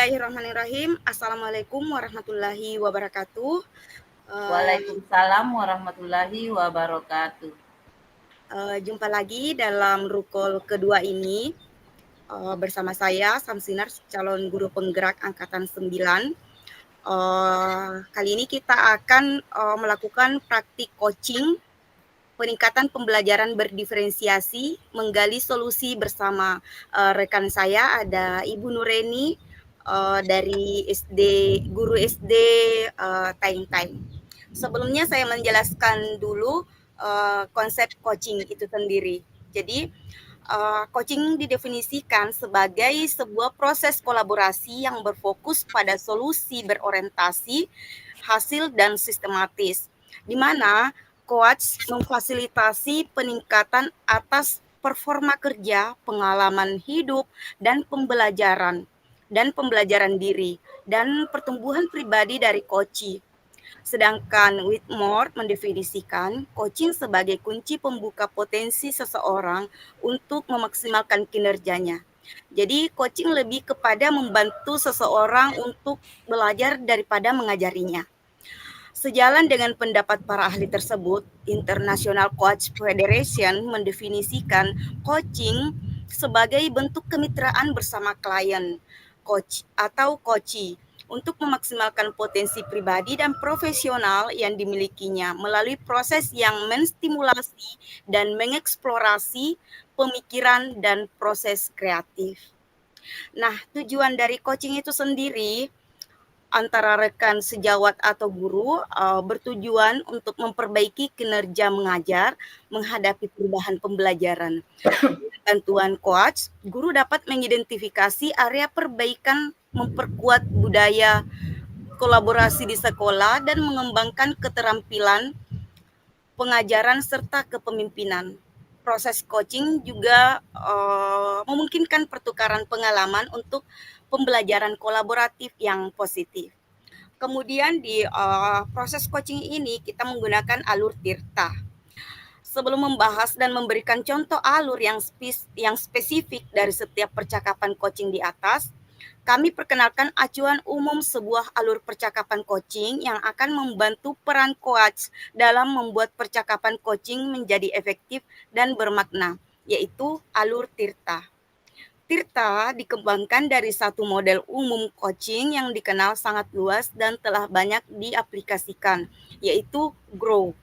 Bismillahirrahmanirrahim. Assalamualaikum warahmatullahi wabarakatuh. Waalaikumsalam warahmatullahi wabarakatuh. Jumpa lagi dalam rukol kedua ini bersama saya Samsinar, calon guru penggerak angkatan 9. Kali ini kita akan melakukan praktik coaching peningkatan pembelajaran berdiferensiasi, menggali solusi bersama rekan saya ada Ibu Nureni dari guru SD Taing Taing. Sebelumnya saya menjelaskan dulu konsep coaching itu sendiri. Jadi coaching didefinisikan sebagai sebuah proses kolaborasi yang berfokus pada solusi berorientasi, hasil dan sistematis, di mana coach memfasilitasi peningkatan atas performa kerja, pengalaman hidup, dan pembelajaran diri, dan pertumbuhan pribadi dari coachee. Sedangkan Whitmore mendefinisikan coaching sebagai kunci pembuka potensi seseorang untuk memaksimalkan kinerjanya. Jadi coaching lebih kepada membantu seseorang untuk belajar daripada mengajarinya. Sejalan dengan pendapat para ahli tersebut, International Coach Federation mendefinisikan coaching sebagai bentuk kemitraan bersama klien, coach atau coachee untuk memaksimalkan potensi pribadi dan profesional yang dimilikinya melalui proses yang menstimulasi dan mengeksplorasi pemikiran dan proses kreatif. Nah, tujuan dari coaching itu sendiri antara rekan sejawat atau guru bertujuan untuk memperbaiki kinerja mengajar menghadapi perubahan pembelajaran. Dengan bantuan coach, guru dapat mengidentifikasi area perbaikan, memperkuat budaya kolaborasi di sekolah, dan mengembangkan keterampilan pengajaran serta kepemimpinan. Proses coaching juga memungkinkan pertukaran pengalaman untuk pembelajaran kolaboratif yang positif. Kemudian di proses coaching ini kita menggunakan alur Tirta. Sebelum membahas dan memberikan contoh alur yang spesifik dari setiap percakapan coaching di atas, kami perkenalkan acuan umum sebuah alur percakapan coaching yang akan membantu peran coach dalam membuat percakapan coaching menjadi efektif dan bermakna, yaitu alur Tirta. Tirta dikembangkan dari satu model umum coaching yang dikenal sangat luas dan telah banyak diaplikasikan, yaitu GROW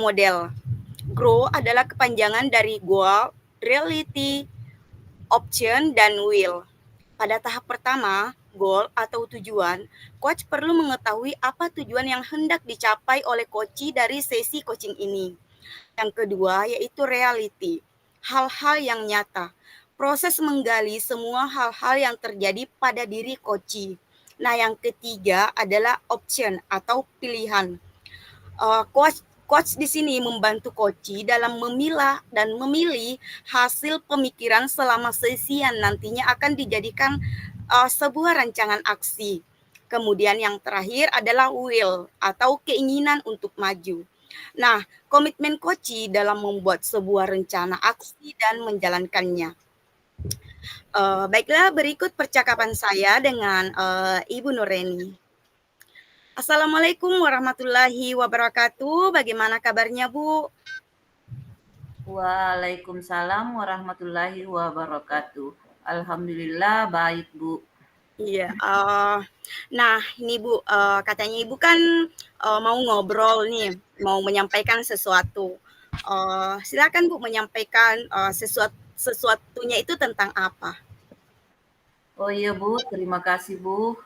model. GROW adalah kepanjangan dari goal, reality, option, dan will. Pada tahap pertama, goal atau tujuan, coach perlu mengetahui apa tujuan yang hendak dicapai oleh coachee dari sesi coaching ini. Yang kedua yaitu reality, hal-hal yang nyata. Proses menggali semua hal-hal yang terjadi pada diri coachee. Nah, yang ketiga adalah option atau pilihan. Coach di sini membantu coachee dalam memilah dan memilih hasil pemikiran selama sesi yang nantinya akan dijadikan sebuah rancangan aksi. Kemudian yang terakhir adalah will atau keinginan untuk maju. Nah, komitmen coachee dalam membuat sebuah rencana aksi dan menjalankannya. Baiklah, berikut percakapan saya dengan Ibu Nureni. Assalamualaikum warahmatullahi wabarakatuh. Bagaimana kabarnya, Bu? Waalaikumsalam warahmatullahi wabarakatuh. Alhamdulillah baik, Bu. Iya. Nah, ini Bu, katanya Ibu kan mau ngobrol nih, mau menyampaikan sesuatu. Silakan Bu menyampaikan sesuatunya itu tentang apa? Oh iya, Bu, terima kasih, Bu.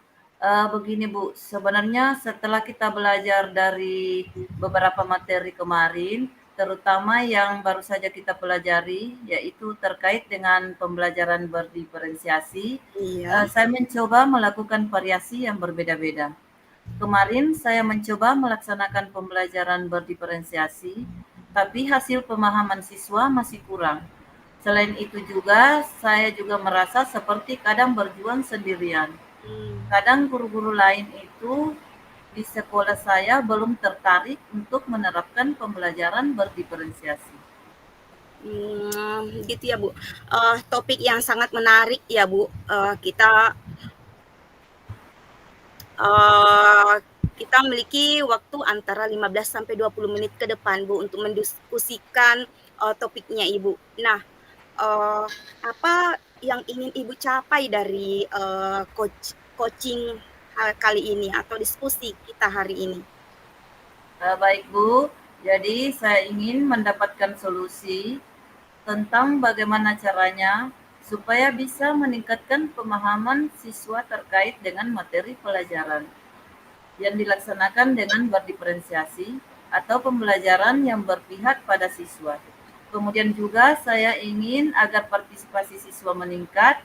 Begini, Bu, sebenarnya setelah kita belajar dari beberapa materi kemarin, terutama yang baru saja kita pelajari, yaitu terkait dengan pembelajaran berdiferensiasi, Iya. saya mencoba melakukan variasi yang berbeda-beda. Kemarin saya mencoba melaksanakan pembelajaran berdiferensiasi, tapi hasil pemahaman siswa masih kurang. Selain itu juga, saya juga merasa seperti kadang berjuang sendirian. Kadang guru-guru lain itu di sekolah saya belum tertarik untuk menerapkan pembelajaran berdiferensiasi. Gitu ya, Bu. Topik yang sangat menarik ya, Bu. Eee, kita memiliki waktu antara 15 sampai 20 menit ke depan, Bu, untuk mendiskusikan, topiknya Ibu. Nah, eee, apa yang ingin Ibu capai dari, coaching kali ini atau diskusi kita hari ini? Baik Bu, jadi saya ingin mendapatkan solusi tentang bagaimana caranya supaya bisa meningkatkan pemahaman siswa terkait dengan materi pelajaran yang dilaksanakan dengan berdiferensiasi atau pembelajaran yang berpihak pada siswa. Kemudian juga saya ingin agar partisipasi siswa meningkat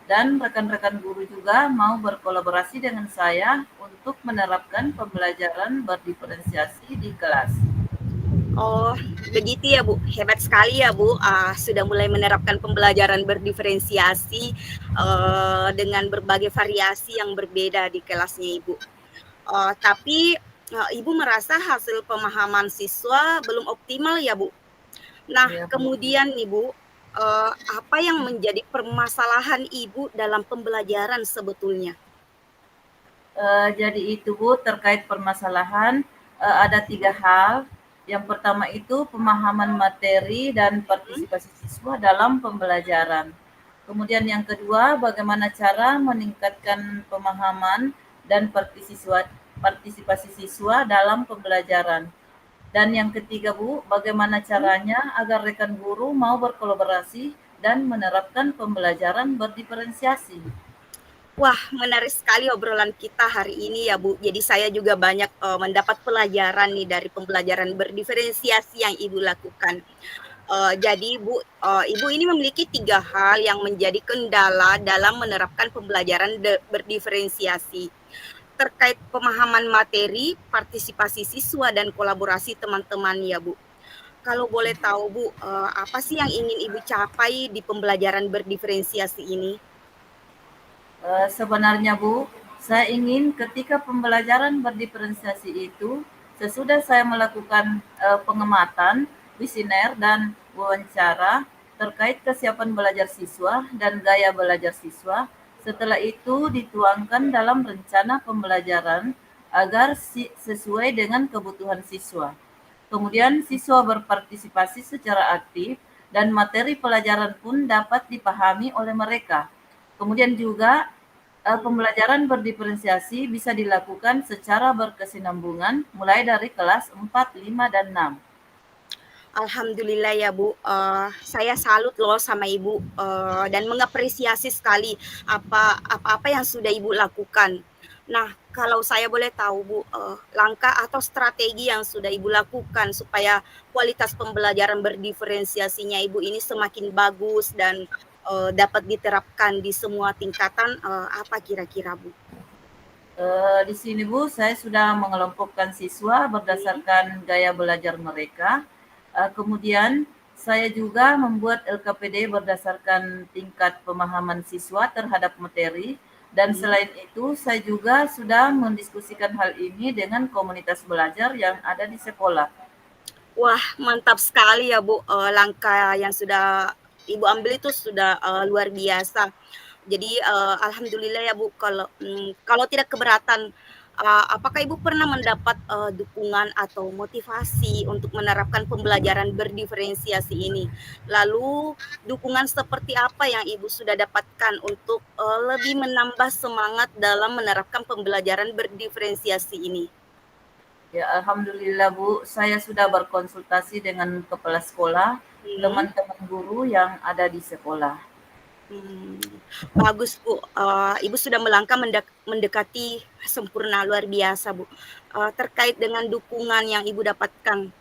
dan rekan-rekan guru juga mau berkolaborasi dengan saya untuk menerapkan pembelajaran berdiferensiasi di kelas. Oh, begitu ya, Bu. Hebat sekali ya, Bu, sudah mulai menerapkan pembelajaran berdiferensiasi, dengan berbagai variasi yang berbeda di kelasnya Ibu. Tapi, Ibu merasa hasil pemahaman siswa belum optimal ya, Bu? Nah, Ya, Bu. kemudian nih, Bu, apa yang menjadi permasalahan Ibu dalam pembelajaran sebetulnya? Jadi itu Bu, terkait permasalahan, ada 3 hal. Yang pertama itu pemahaman materi dan Mhm. partisipasi siswa dalam pembelajaran. Kemudian yang kedua, bagaimana cara meningkatkan pemahaman dan partisipasi siswa dalam pembelajaran. Dan yang ketiga Bu, bagaimana caranya agar rekan guru mau berkolaborasi dan menerapkan pembelajaran berdiferensiasi. Wah, menarik sekali obrolan kita hari ini ya, Bu. Jadi saya juga banyak, mendapat pelajaran nih dari pembelajaran berdiferensiasi yang Ibu lakukan. Jadi Bu, Ibu ini memiliki 3 hal yang menjadi kendala dalam menerapkan pembelajaran berdiferensiasi, terkait pemahaman materi, partisipasi siswa, dan kolaborasi teman-teman ya, Bu. Kalau boleh tahu Bu, apa sih yang ingin Ibu capai di pembelajaran berdiferensiasi ini? Sebenarnya Bu, saya ingin ketika pembelajaran berdiferensiasi itu, sesudah saya melakukan pengamatan, kuesioner, dan wawancara terkait kesiapan belajar siswa dan gaya belajar siswa, setelah itu dituangkan dalam rencana pembelajaran agar sesuai dengan kebutuhan siswa. Kemudian siswa berpartisipasi secara aktif dan materi pelajaran pun dapat dipahami oleh mereka. Kemudian juga pembelajaran berdiferensiasi bisa dilakukan secara berkesinambungan mulai dari kelas 4, 5, dan 6. Alhamdulillah ya Bu, saya salut loh sama Ibu, dan mengapresiasi sekali apa yang sudah Ibu lakukan. Nah, kalau saya boleh tahu Bu, langkah atau strategi yang sudah Ibu lakukan supaya kualitas pembelajaran berdiferensiasinya Ibu ini semakin bagus dan, dapat diterapkan di semua tingkatan, apa kira-kira Bu? Di sini Bu, saya sudah mengelompokkan siswa Mhm, berdasarkan gaya belajar mereka. Kemudian saya juga membuat LKPD berdasarkan tingkat pemahaman siswa terhadap materi. Dan mhm. selain itu, saya juga sudah mendiskusikan hal ini dengan komunitas belajar yang ada di sekolah. Wah, mantap sekali ya, Bu, langkah yang sudah Ibu ambil itu sudah, luar biasa. Jadi, alhamdulillah ya, Bu, kalau tidak keberatan, apakah Ibu pernah mendapat, dukungan atau motivasi untuk menerapkan pembelajaran berdiferensiasi ini? Lalu dukungan seperti apa yang Ibu sudah dapatkan untuk, lebih menambah semangat dalam menerapkan pembelajaran berdiferensiasi ini? Ya, alhamdulillah Bu, saya sudah berkonsultasi dengan kepala sekolah, Mhm. teman-teman guru yang ada di sekolah. Mmm, bagus, Bu, Ibu sudah melangkah mendekati sempurna, luar biasa, Bu. Terkait dengan dukungan yang Ibu dapatkan,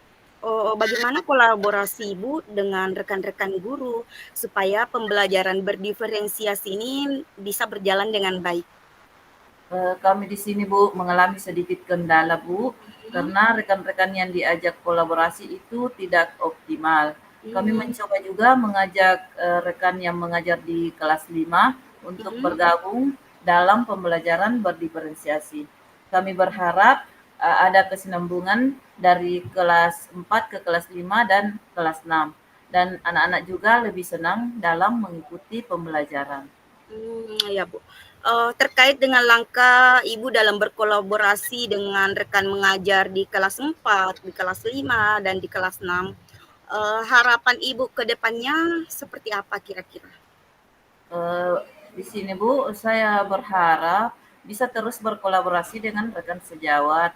bagaimana kolaborasi Ibu dengan rekan-rekan guru supaya pembelajaran berdiferensiasi ini bisa berjalan dengan baik? Kami di sini Bu mengalami sedikit kendala Bu, Mhm, karena rekan-rekan yang diajak kolaborasi itu tidak optimal. Kami mmm, mencoba juga mengajak rekan yang mengajar di kelas 5 untuk mhm. bergabung dalam pembelajaran berdiferensiasi. Kami berharap ada kesinambungan dari kelas 4 ke kelas 5 dan kelas 6. dan anak-anak juga lebih senang dalam mengikuti pembelajaran. Ya, Bu. Terkait dengan langkah Ibu dalam berkolaborasi dengan rekan mengajar di kelas 4, di kelas 5, dan di kelas 6, harapan Ibu ke depannya seperti apa kira-kira? Eh, di sini Bu, saya berharap bisa terus berkolaborasi dengan rekan sejawat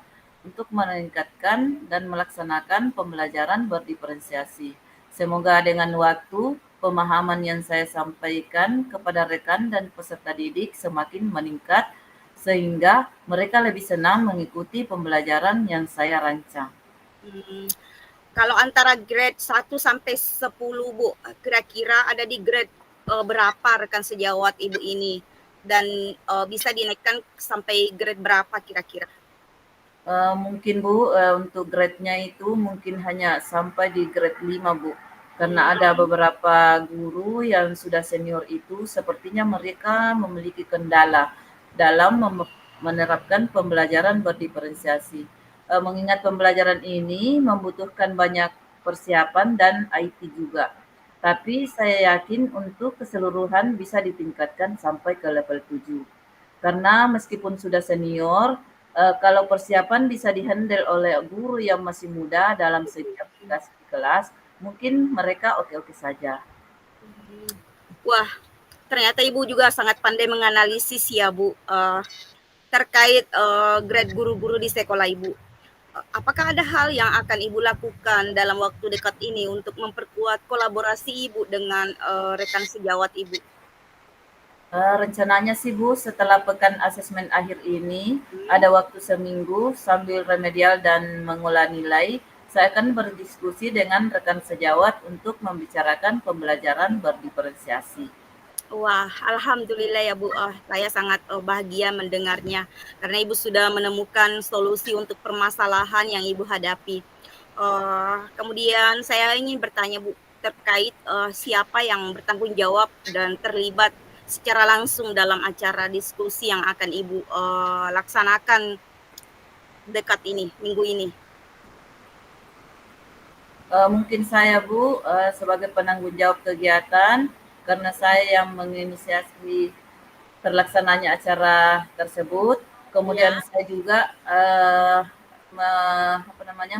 untuk meningkatkan dan melaksanakan pembelajaran berdiferensiasi. Semoga dengan waktu, pemahaman yang saya sampaikan kepada rekan dan peserta didik semakin meningkat sehingga mereka lebih senang mengikuti pembelajaran yang saya rancang. Hmm, Kalau antara grade 1 sampai 10, Bu, kira-kira ada di grade berapa rekan sejawat Ibu ini? Dan bisa dinaikkan sampai grade berapa kira-kira? Mungkin Bu, untuk grade-nya itu mungkin hanya sampai di grade 5 Bu. Karena Hmm, ada beberapa guru yang sudah senior itu sepertinya mereka memiliki kendala dalam menerapkan pembelajaran berdiferensiasi. Mengingat pembelajaran ini membutuhkan banyak persiapan dan IT juga. Tapi saya yakin untuk keseluruhan bisa ditingkatkan sampai ke level 7. Karena meskipun sudah senior, kalau persiapan bisa dihandle oleh guru yang masih muda dalam setiap tugas di kelas, mungkin mereka oke-oke saja. Wah, ternyata Ibu juga sangat pandai menganalisis ya, Bu, terkait grade guru-guru di sekolah Ibu. Apakah ada hal yang akan Ibu lakukan dalam waktu dekat ini untuk memperkuat kolaborasi Ibu dengan rekan sejawat Ibu? Rencananya sih Bu, setelah pekan asesmen akhir ini, Hmm. ada waktu seminggu sambil remedial dan mengolah nilai, saya akan berdiskusi dengan rekan sejawat untuk membicarakan pembelajaran berdiferensiasi. Wah, alhamdulillah ya Bu. Saya sangat bahagia mendengarnya karena Ibu sudah menemukan solusi untuk permasalahan yang Ibu hadapi. Kemudian saya ingin bertanya Bu terkait siapa yang bertanggung jawab dan terlibat secara langsung dalam acara diskusi yang akan Ibu laksanakan dekat ini, minggu ini. Mungkin saya Bu, sebagai penanggung jawab kegiatan, karena saya yang menginisiasi terlaksananya acara tersebut. Ya. Kemudian saya juga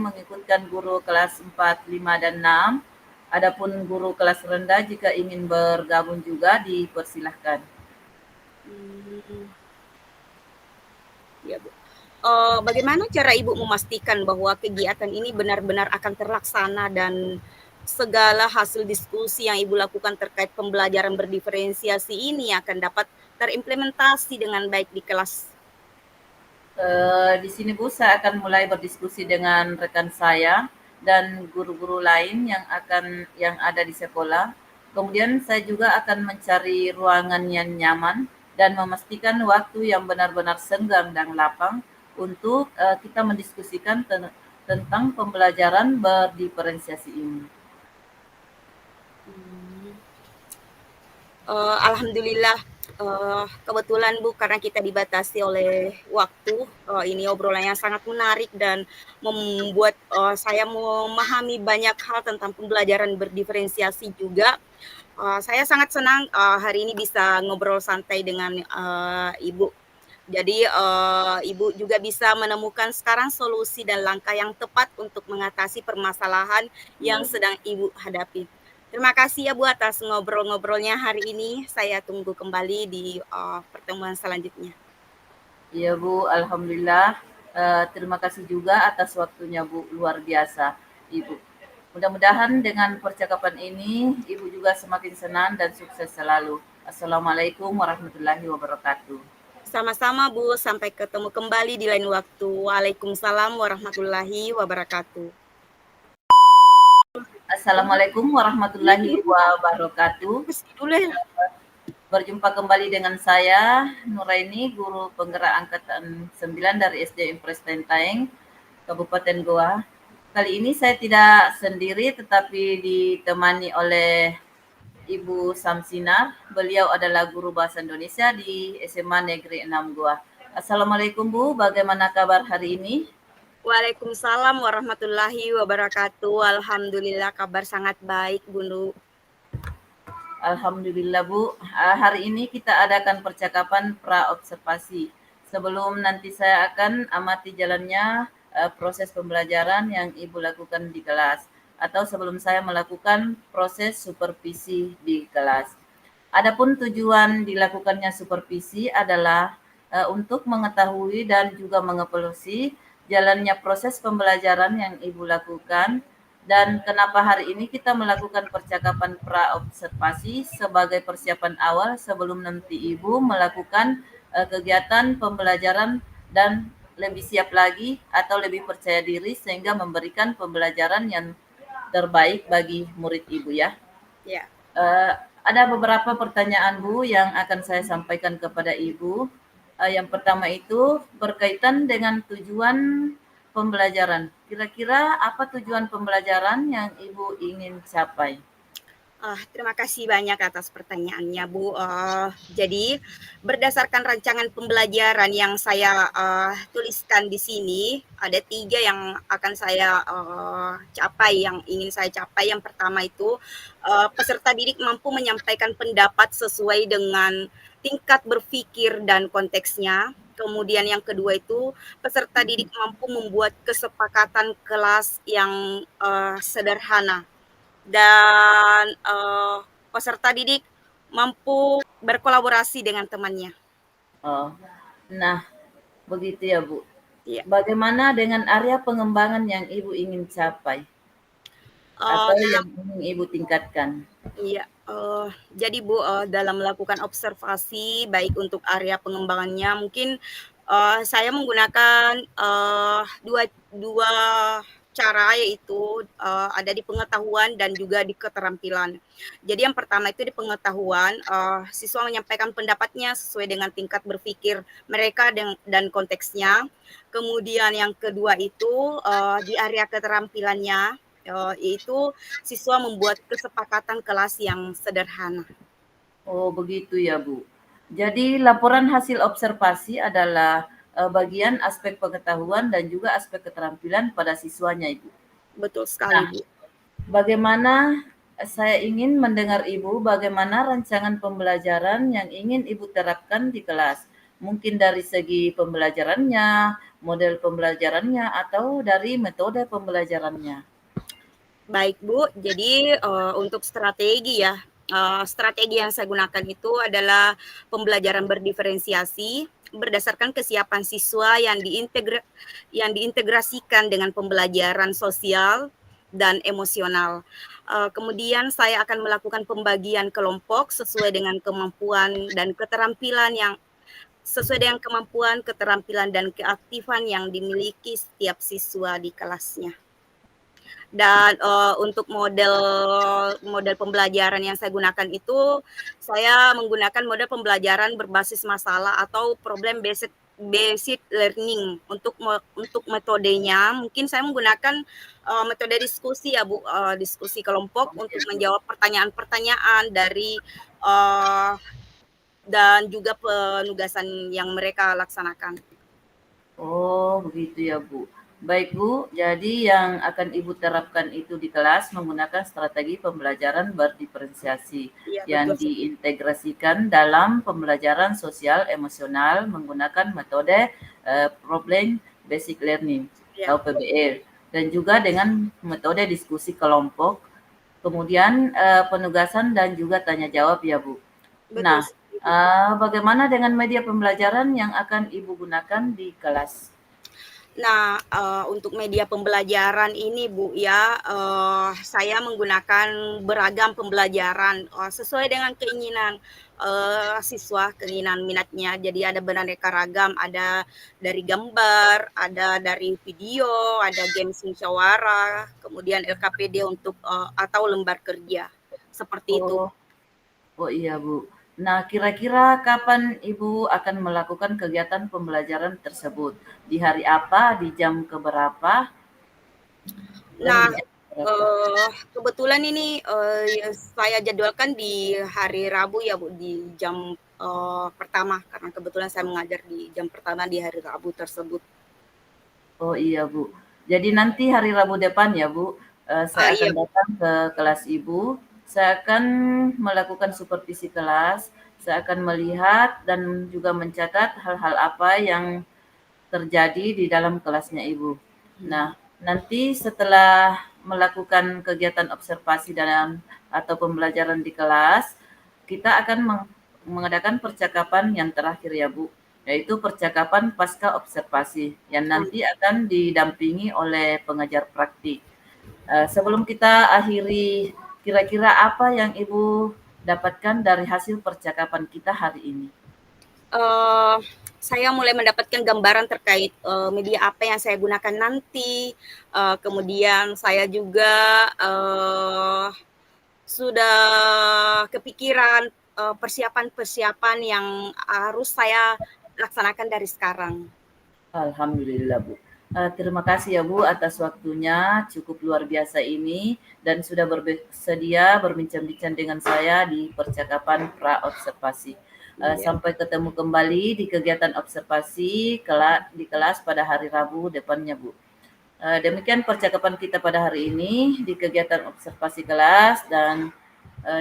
mengikutkan guru kelas 4, 5, dan 6. Adapun guru kelas rendah jika ingin bergabung juga dipersilahkan. Hmm, ya Bu. Bagaimana cara Ibu memastikan bahwa kegiatan ini benar-benar akan terlaksana dan segala hasil diskusi yang Ibu lakukan terkait pembelajaran berdiferensiasi ini akan dapat terimplementasi dengan baik di kelas? Di sini Bu, saya akan mulai berdiskusi dengan rekan saya dan guru-guru lain yang ada di sekolah. Kemudian saya juga akan mencari ruangan yang nyaman dan memastikan waktu yang benar-benar senggang dan lapang untuk kita mendiskusikan tentang pembelajaran berdiferensiasi ini. Hmm. Alhamdulillah, kebetulan Bu, karena kita dibatasi oleh waktu, ini obrolan yang sangat menarik dan membuat saya memahami banyak hal tentang pembelajaran berdiferensiasi juga. Saya sangat senang hari ini bisa ngobrol santai dengan Ibu. Jadi Ibu juga bisa menemukan sekarang solusi dan langkah yang tepat untuk mengatasi permasalahan yang Iya, sedang Ibu hadapi. Terima kasih ya Bu atas ngobrol-ngobrolnya hari ini. Saya tunggu kembali di pertemuan selanjutnya. iya Bu, alhamdulillah. Terima kasih juga atas waktunya Bu, luar biasa Ibu. Mudah-mudahan dengan percakapan ini Ibu juga semakin senang dan sukses selalu. Assalamualaikum warahmatullahi wabarakatuh. Sama-sama Bu, sampai ketemu kembali di lain waktu. Waalaikumsalam warahmatullahi wabarakatuh. Assalamualaikum Iya warahmatullahi dulu, wabarakatuh. kasih dulu ya. Berjumpa kembali dengan saya, Nuraini, guru penggerak angkatan 9 dari SD Impres Tenteng, Kabupaten Goa. Kali ini saya tidak sendiri tetapi ditemani oleh Ibu Samsinar. Beliau adalah guru bahasa Indonesia di SMA Negeri 6 Goa. Assalamualaikum Bu, bagaimana kabar hari ini? Waalaikumsalam warahmatullahi wabarakatuh. Alhamdulillah kabar sangat baik, Bunda. Alhamdulillah Bu, hari ini kita adakan percakapan pra-observasi. Sebelum nanti saya akan amati jalannya proses pembelajaran yang Ibu lakukan di kelas. Atau sebelum saya melakukan proses supervisi di kelas. Adapun tujuan dilakukannya supervisi adalah untuk mengetahui dan juga mengevaluasi jalannya proses pembelajaran yang Ibu lakukan dan kenapa hari ini kita melakukan percakapan pra-observasi sebagai persiapan awal sebelum nanti Ibu melakukan kegiatan pembelajaran dan lebih siap lagi atau lebih percaya diri sehingga memberikan pembelajaran yang terbaik bagi murid Ibu ya. Ya. Uh, ada beberapa pertanyaan Bu yang akan saya sampaikan kepada Ibu. Yang pertama itu berkaitan dengan tujuan pembelajaran. Kira-kira apa tujuan pembelajaran yang Ibu ingin capai? Terima kasih banyak atas pertanyaannya, Bu. Jadi berdasarkan rancangan pembelajaran yang saya tuliskan di sini, ada 3 yang akan saya capai, yang ingin saya capai. Yang pertama itu peserta didik mampu menyampaikan pendapat sesuai dengan tingkat berpikir dan konteksnya. Kemudian yang kedua itu peserta didik mampu membuat kesepakatan kelas yang sederhana. Dan peserta didik mampu berkolaborasi dengan temannya. Oh, nah begitu ya Bu. Iya. Bagaimana dengan area pengembangan yang Ibu ingin capai atau yang ingin Ibu tingkatkan? Iya, jadi Bu, dalam melakukan observasi baik untuk area pengembangannya mungkin saya menggunakan dua cara, yaitu ada di pengetahuan dan juga di keterampilan. Jadi yang pertama itu di pengetahuan, siswa menyampaikan pendapatnya sesuai dengan tingkat berpikir mereka dan konteksnya. Kemudian yang kedua itu di area keterampilannya, yaitu siswa membuat kesepakatan kelas yang sederhana. Oh, begitu ya, Bu. Jadi laporan hasil observasi adalah bagian aspek pengetahuan dan juga aspek keterampilan pada siswanya, Ibu. Betul sekali, Nah, Bu. bagaimana saya ingin mendengar Ibu bagaimana rancangan pembelajaran yang ingin Ibu terapkan di kelas. Mungkin dari segi pembelajarannya, model pembelajarannya, atau dari metode pembelajarannya. Baik, Bu. Jadi untuk strategi ya, strategi yang saya gunakan itu adalah pembelajaran berdiferensiasi berdasarkan kesiapan siswa yang diintegrasikan dengan pembelajaran sosial dan emosional. Kemudian saya akan melakukan pembagian kelompok sesuai dengan kemampuan dan keterampilan dan keaktifan yang dimiliki setiap siswa di kelasnya. Dan untuk model pembelajaran yang saya gunakan itu, saya menggunakan model pembelajaran berbasis masalah atau problem based learning. Untuk metodenya, mungkin saya menggunakan metode diskusi ya Bu, diskusi kelompok untuk menjawab pertanyaan-pertanyaan dari dan juga penugasan yang mereka laksanakan. Oh, begitu ya, Bu. Baik, Bu. Jadi yang akan Ibu terapkan itu di kelas menggunakan strategi pembelajaran berdiferensiasi Iya, yang betul. diintegrasikan dalam pembelajaran sosial emosional menggunakan metode problem basic learning Ya, atau PBL dan juga dengan metode diskusi kelompok, kemudian penugasan dan juga tanya jawab ya, Bu. betul. Nah, bagaimana dengan media pembelajaran yang akan Ibu gunakan di kelas? Nah, untuk media pembelajaran ini Bu ya, saya menggunakan beragam pembelajaran, sesuai dengan keinginan siswa, keinginan minatnya. Jadi ada beraneka ragam, ada dari gambar, ada dari video, ada games musyawarah, kemudian LKPD untuk atau lembar kerja, seperti itu. Oh, oh iya Bu. Nah, kira-kira kapan Ibu akan melakukan kegiatan pembelajaran tersebut? Di hari apa? Di jam keberapa? Dan Nah, di jam berapa? kebetulan ini saya jadwalkan di hari Rabu ya Bu, di jam pertama, karena kebetulan saya mengajar di jam pertama di hari Rabu tersebut. Oh iya Bu. Jadi nanti hari Rabu depan ya Bu, saya akan Iya, datang ke kelas Ibu, saya akan melakukan supervisi kelas, saya akan melihat dan juga mencatat hal-hal apa yang terjadi di dalam kelasnya Ibu. Nah, nanti setelah melakukan kegiatan observasi dalam atau pembelajaran di kelas, kita akan mengadakan percakapan yang terakhir ya Bu, yaitu percakapan pasca observasi yang nanti akan didampingi oleh pengajar praktik. Sebelum kita akhiri, kira-kira apa yang Ibu dapatkan dari hasil percakapan kita hari ini? uh, saya mulai mendapatkan gambaran terkait media apa yang saya gunakan nanti. Kemudian saya juga sudah kepikiran persiapan-persiapan yang harus saya laksanakan dari sekarang. Alhamdulillah Bu. Terima kasih ya Bu atas waktunya cukup luar biasa ini dan sudah bersedia berbincang-bincang dengan saya di percakapan pra-observasi. Iya. Sampai ketemu kembali di kegiatan observasi di kelas pada hari Rabu depannya Bu. Demikian percakapan kita pada hari ini di kegiatan observasi kelas dan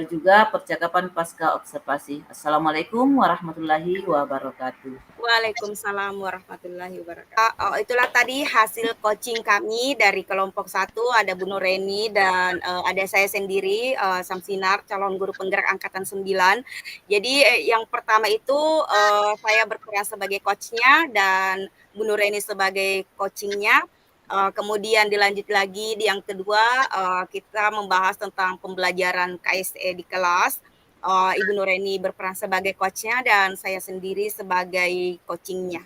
juga percakapan pasca observasi. Assalamualaikum warahmatullahi wabarakatuh. Waalaikumsalam warahmatullahi wabarakatuh. Itulah tadi hasil coaching kami dari kelompok 1, ada Bu Nureni dan ada saya sendiri, Samsinar, calon guru penggerak angkatan 9. Jadi yang pertama itu saya berperan sebagai coachnya dan Bu Nureni sebagai coachingnya. Kemudian dilanjut lagi di yang kedua, kita membahas tentang pembelajaran KSE di kelas. Ibu Nureni berperan sebagai coachnya dan saya sendiri sebagai coachingnya.